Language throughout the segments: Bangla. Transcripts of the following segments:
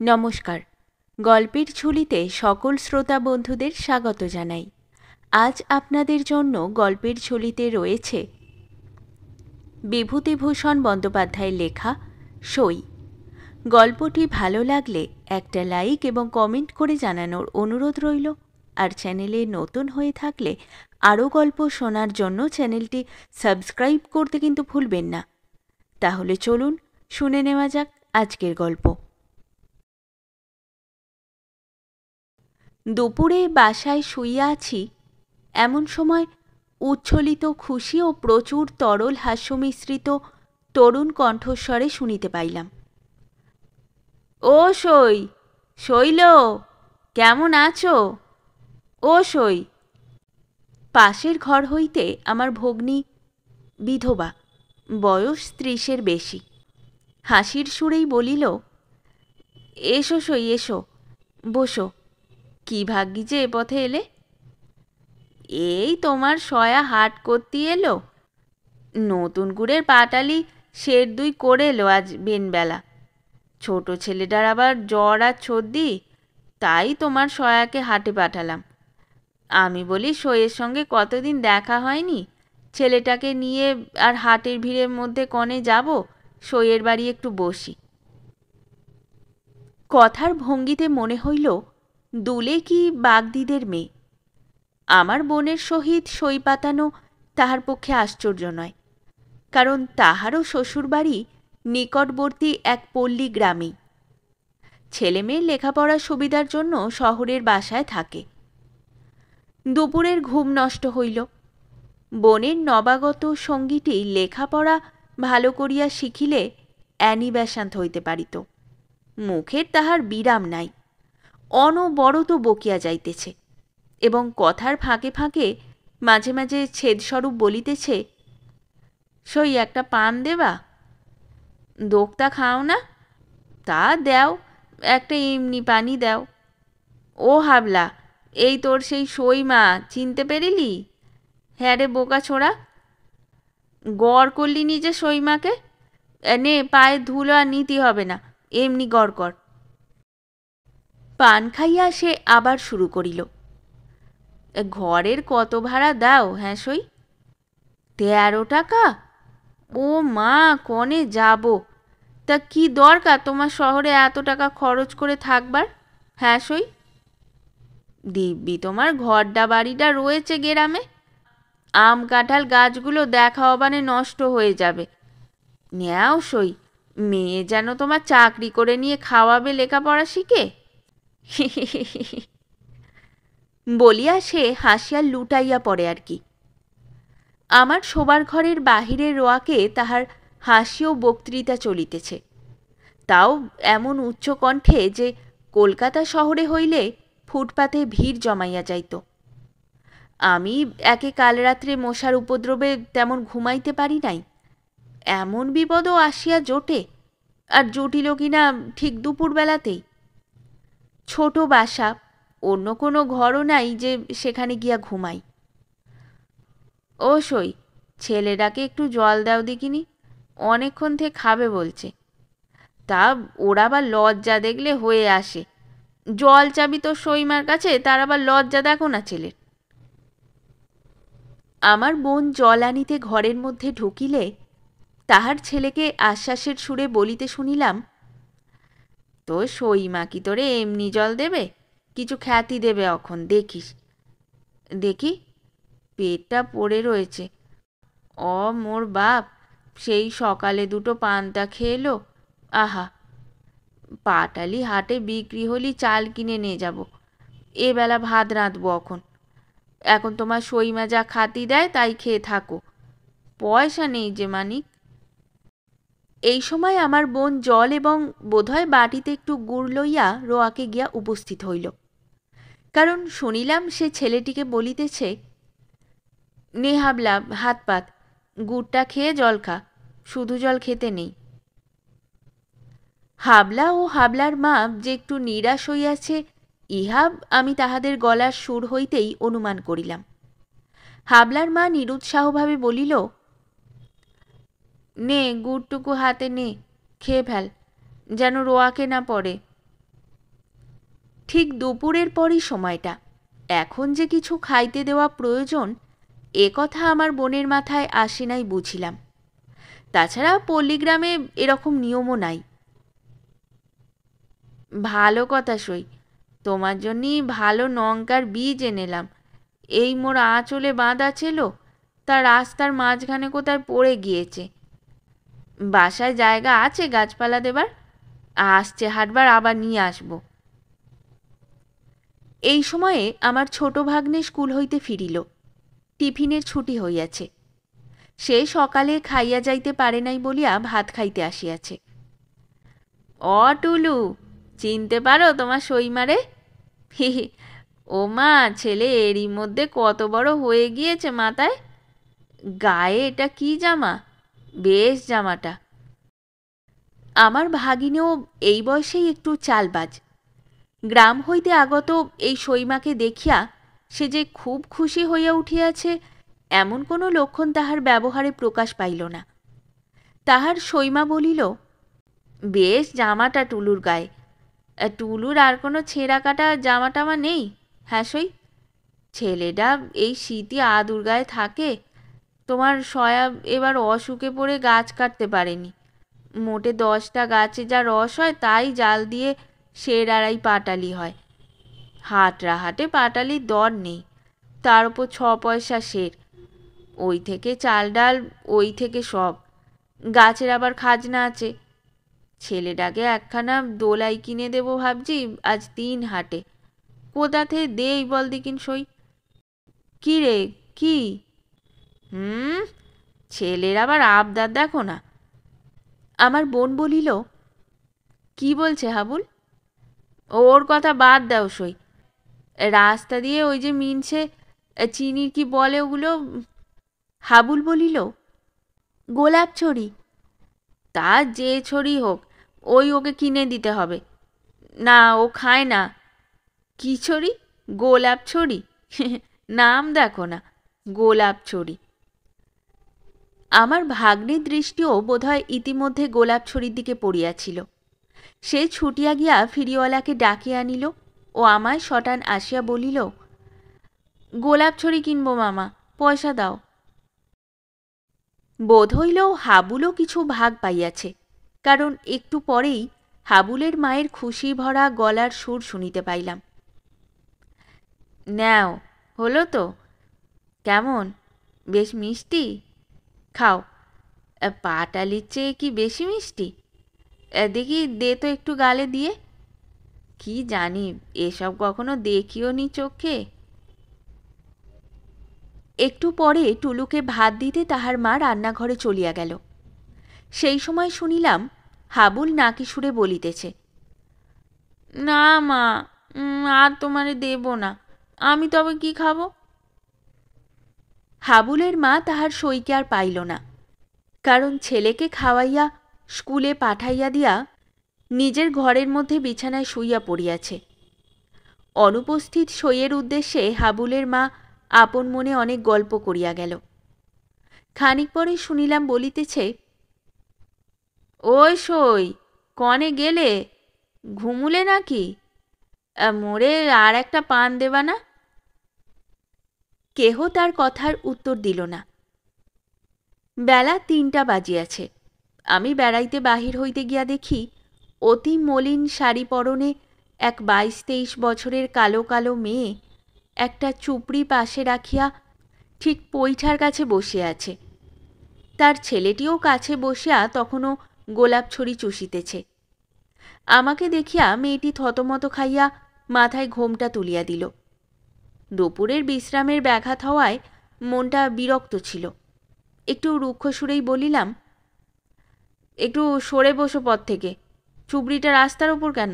নমস্কার। গল্পের ঝুলিতে সকল শ্রোতা বন্ধুদের স্বাগত জানাই। আজ আপনাদের জন্য গল্পের ঝুলিতে রয়েছে বিভূতিভূষণ বন্দ্যোপাধ্যায়ের লেখা সই। গল্পটি ভালো লাগলে একটা লাইক এবং কমেন্ট করে জানানোর অনুরোধ রইল। আর চ্যানেলে নতুন হয়ে থাকলে আরও গল্প শোনার জন্য চ্যানেলটি সাবস্ক্রাইব করতে কিন্তু ভুলবেন না। তাহলে চলুন শুনে নেওয়া যাক আজকের গল্প। দুপুরে বাসায় শুইয়া আছি, এমন সময় উচ্ছ্বলিত খুশি ও প্রচুর তরল হাস্যমিশ্রিত তরুণ কণ্ঠস্বরে শুনিতে পাইলাম, ও সই, শৈল, কেমন আছো? ও সই। পাশের ঘর হইতে আমার ভগ্নী, বিধবা, বয়স 30-এর বেশি, হাসির সুরেই বলিল, এসো সই, এসো, বসো। কি ভাগ্যি যে এ পথে এলে? এই তোমার সয়া হাট করতে এলো। নতুন গুড়ের পাটালি শের দুই করে এলো আজ বেনবেলা। ছোট ছেলেটার আবার জ্বর আর সর্দি, তাই তোমার সয়াকে হাটে পাঠালাম। আমি বলি, সইয়ের সঙ্গে কতদিন দেখা হয়নি, ছেলেটাকে নিয়ে আর হাটের ভিড়ের মধ্যে কনে যাব, সইয়ের বাড়ি একটু বসি। কথার ভঙ্গিতে মনে হইল দুলে কি বাগদিদের মেয়ে। আমার বোনের সহিত সই পাতানো তাহার পক্ষে আশ্চর্য নয়, কারণ তাহারও শ্বশুরবাড়ি নিকটবর্তী এক পল্লী গ্রামেই। ছেলেমেয়ের লেখাপড়ার সুবিধার জন্য শহরের বাসায় থাকে। দুপুরের ঘুম নষ্ট হইল। বোনের নবাগত সঙ্গীটি লেখাপড়া ভালো করিয়া শিখিলে অ্যানিবেশান্ত হইতে পারিত। মুখের তাহার বিরাম নাই, অনবরত বকিয়া যাইতেছে এবং কথার ফাঁকে ফাঁকে মাঝে মাঝে ছেদস্বরূপ বলিতেছে, সই একটা পান দেবা? দোক্তা খাও না? তা দেও, একটা এমনি পানি দেও। ও হাবলা, এই তোর সেই সই মা, চিনতে পেরিলি? হ্যাঁ রে বোকা ছোড়া, গড় করলি নিজে সই মাকে। নে, পায়ে ধুলো আর নিতে হবে না, এমনি গড় কর। পান খাইয়া সে আবার শুরু করিল, ঘরের কত ভাড়া দাও? হ্যাঁ সই? 13 টাকা? ও মা, কনে যাব? তা কি দরকার তোমার শহরে এত টাকা খরচ করে থাকবার? হ্যাঁ সই? দিব্যি তোমার ঘরডা বাড়িটা রয়েছে গ্রামে, আম কাঁঠাল গাছগুলো দেখা অবানে নষ্ট হয়ে যাবে। নেও সই, মেয়ে যেন তোমার চাকরি করে নিয়ে খাওয়াবে লেখাপড়া শিখে। বলিয়া সে হাসিয়া লুটাইয়া পড়ে আর কি। আমার শোবার ঘরের বাহিরের রোয়াকে তাহার হাসি ও বক্তৃতা চলিতেছে, তাও এমন উচ্চ কণ্ঠে যে কলকাতা শহরে হইলে ফুটপাতে ভিড় জমাইয়া যাইত। আমি একে কাল রাত্রে মশার উপদ্রবে তেমন ঘুমাইতে পারি নাই। এমন বিপদও আসিয়া জোটে, আর জুটিল কিনা ঠিক দুপুরবেলাতেই। ছোট বাসা, অন্য কোনো ঘরও নাই যে সেখানে গিয়া ঘুমাই। ও সই, ছেলেটাকে একটু জল দাও দেখিনি, অনেকক্ষণ থেকে খাবে বলছে। তা ওরা আবার লজ্জা দেখলে হয়ে আসে। জল চাবি তো সইমার কাছে, তার আবার লজ্জা দেখো না ছেলের। আমার বোন জল আনিতে ঘরের মধ্যে ঢুকিলে তাহার ছেলেকে আশ্বাসের সুরে বলিতে শুনিলাম, তো সইমা কি তোরে এমনি জল দেবে? কিছু খ্যাতি দেবে অখন, দেখিস। দেখি, পেটটা পড়ে রয়েছে। মোর বাপ সেই সকালে দুটো পান্তা খেলো। আহা, পাটালি হাটে বিক্রি হলি চাল কিনে নিয়ে যাব, এবেলা ভাত রাঁধবো এখন তোমার সইমা যা খাতি দেয় তাই খেয়ে থাকো, পয়সা নেই যে মানিক। এই সময় আমার বোন জল এবং বোধহয় বাটিতে একটু গুড় লইয়া রোয়াকে গিয়া উপস্থিত হইল, কারণ শুনিলাম সে ছেলেটিকে বলিতেছে, নে হাবলা, হাত পাত, গুড়টা খেয়ে জল খা, শুধু জল খেতে নেই। হাবলা ও হাবলার মা যে একটু নিরাশ হইয়াছে, ইহা আমি তাহাদের গলার সুর হইতেই অনুমান করিলাম। হাবলার মা নিরুৎসাহভাবে বলিল, নে গুড়টুকু হাতে নে, খেয়ে ফেল, যেন রোয়াকে না পড়ে। ঠিক দুপুরের পরই সময়টা। এখন যে কিছু খাইতে দেওয়া প্রয়োজন এ কথা আমার বোনের মাথায় আসে নাই বুঝিলাম। তাছাড়া পল্লীগ্রামে এরকম নিয়মও নাই। ভালো কথা সই, তোমার জন্যই ভালো লঙ্কার বীজ এনেলাম। এই মোর আঁচলে বাঁধা ছিল, তা রাস্তার মাঝখানে কোথায় পড়ে গিয়েছে। বাসায় জায়গা আছে গাছপালা দেবার? আসছে হাটবার আবার নিয়ে আসব। এই সময়ে আমার ছোট ভাগ্নে স্কুল হইতে ফিরিল। টিফিনের ছুটি হইয়াছে। সে সকালে খাইয়া যাইতে পারে নাই বলিয়া ভাত খাইতে আসিয়াছে। অ টুলু, চিনতে পারো তোমার সইমারে? হি হি, ও মা, ছেলে এরই মধ্যে কত বড় হয়ে গিয়েছে মাথায়। গায়ে এটা কি জামা? বেশ জামাটা। আমার ভাগিনেও এই বয়সেই একটু চালবাজ। গ্রাম হইতে আগত এই সইমাকে দেখিয়া সে যে খুব খুশি হইয়া উঠিয়াছে এমন কোনো লক্ষণ তাহার ব্যবহারে প্রকাশ পাইল না। তাহার সইমা বলিল, বেশ জামাটা টুলুর গায়ে। টুলুর আর কোনো ছেঁড়া কাটা জামা টামা নেই? হ্যাঁ সই, ছেলেটা এই শীতে আদুর গায়ে থাকে। তোমার সয়া এবার অসুখে পড়ে গাছ কাটতে পারেনি। মোটে 10টা গাছে যা রস হয় তাই জাল দিয়ে সের আড়াই পাটালি হয়। হাটে পাটালির দর নেই, তার উপর 6 পয়সা সের। ওই থেকে চাল ডাল, ওই থেকে সব। গাছের আবার খাজনা আছে। ছেলেটাকে একখানা দোলাই কিনে দেবো ভাবছি আজ 3 হাটে। কোথাতে দেই বল দিকিন সই? কি রে, কি? ছেলের আবার আবদার দেখো না। আমার বোন বলিল, কি বলছে হাবুল? ওর কথা বাদ দাও সই। রাস্তা দিয়ে ওই যে মিনছে চিনির কি বলে ওগুলো? হাবুল বলিল, গোলাপ ছড়ি। তা যে ছড়ি হোক, ওই ওকে কিনে দিতে হবে। না, ও খায় না। কি ছড়ি? গোলাপ ছড়ি। নাম দেখো না, গোলাপ ছড়ি। আমার ভাগ্নের দৃষ্টিও বোধহয় ইতিমধ্যে গোলাপ ছড়ির দিকে পড়িয়াছিল। সে ছুটিয়া গিয়া ফিরিওয়ালাকে ডাকিয়া আনিল ও আমায় শটান আসিয়া বলিল, গোলাপ ছড়ি কিনব মামা, পয়সা দাও। বোধ হইল হাবুলও কিছু ভাগ পাইয়াছে, কারণ একটু পরেই হাবুলের মায়ের খুশি ভরা গলার সুর শুনিতে পাইলাম। নাও, হলো তো? কেমন, বেশ মিষ্টি? খাও। পাটালির চেয়ে কি বেশি মিষ্টি? দেখি দে তো একটু গালে দিয়ে। কি জানি, এসব কখনো দেখিও নি চোখে। একটু পরে টুলুকে ভাত দিতে তাহার মা রান্নাঘরে চলিয়া গেল। সেই সময় শুনিলাম হাবুল নাকি সুরে বলিতেছে, না মা, আর তোমারে দেব না, আমি তবে কি খাবো? হাবুলের মা তাহার সইকে আর পাইল না, কারণ ছেলেকে খাওয়াইয়া স্কুলে পাঠাইয়া দিয়া নিজের ঘরের মধ্যে বিছানায় শুইয়া পড়িয়াছে। অনুপস্থিত সইয়ের উদ্দেশ্যে হাবুলের মা আপন মনে অনেক গল্প করিয়া গেল। খানিক পরে শুনিলাম বলিতেছে, ওই সই, কনে গেলে? ঘুমুলে নাকি? মোরে আর একটা পান দেবা না? কেহ তার কথার উত্তর দিল না। বেলা 3টা বাজিয়াছে। আমি বেড়াইতে বাহির হইতে গিয়া দেখি অতি মলিন শাড়ি পরনে এক 22-23 বছরের কালো কালো মেয়ে একটা চুপড়ি পাশে রাখিয়া ঠিক পৈঠার কাছে বসিয়া আছে। তার ছেলেটিও কাছে বসিয়া তখনও গোলাপ ছড়ি চুষিতেছে। আমাকে দেখিয়া মেয়েটি থতমত খাইয়া মাথায় ঘোমটা তুলিয়া দিল। দুপুরের বিশ্রামের ব্যাঘাত হওয়ায় মনটা বিরক্ত ছিল। একটু রুক্ষ সুরেই বলিলাম, একটু সরে বসো পথ থেকে, চুবড়িটা রাস্তার ওপর কেন?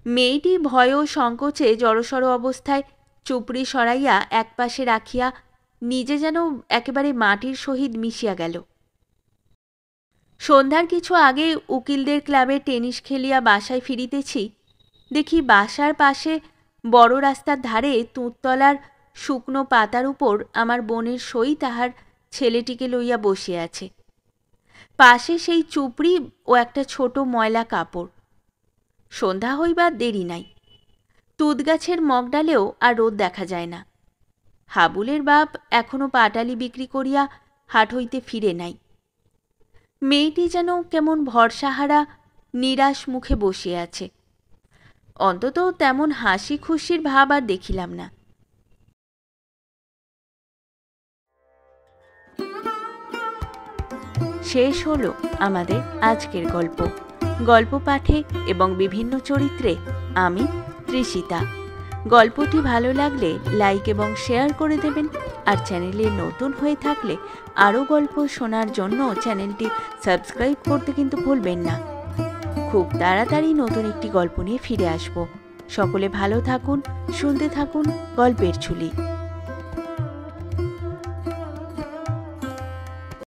মেয়েটি ভয় ও সংকোচে জড়সড় অবস্থায় চুপড়ি সরাইয়া একপাশে রাখিয়া নিজে যেন একেবারে মাটির সহিত মিশিয়া গেল। সন্ধ্যার কিছু আগে উকিলদের ক্লাবে টেনিস খেলিয়া বাসায় ফিরিতেছি, দেখি বাসার পাশে বড় রাস্তার ধারে তুঁততলার শুকনো পাতার উপর আমার বোনের সই তাহার ছেলেটিকে লইয়া বসিয়া আছে। পাশে সেই চুপড়ি ও একটা ছোট ময়লা কাপড়। সন্ধ্যা হইবার দেরি নাই। তুঁত গাছের মগডালেও আর রোদ দেখা যায় না। হাবুলের বাপ এখনো পাটালি বিক্রি করিয়া হাট হইতে ফিরে নাই। মেয়েটি যেন কেমন ভরসাহারা নিরাশ মুখে বসিয়া আছে। অন্তত তেমন হাসি খুশির ভাব আর দেখিলাম না। শেষ হলো আমাদের আজকের গল্প। গল্প পাঠে এবং বিভিন্ন চরিত্রে আমি তৃষিতা। গল্পটি ভালো লাগলে লাইক এবং শেয়ার করে দেবেন। আর চ্যানেলে নতুন হয়ে থাকলে আরও গল্প শোনার জন্য চ্যানেলটি সাবস্ক্রাইব করতে কিন্তু ভুলবেন না। খুব তাড়াতাড়ি নতুন একটি গল্প নিয়ে ফিরে আসব। সকলে ভালো থাকুন, শুনতে থাকুন গল্পের ঝুলি।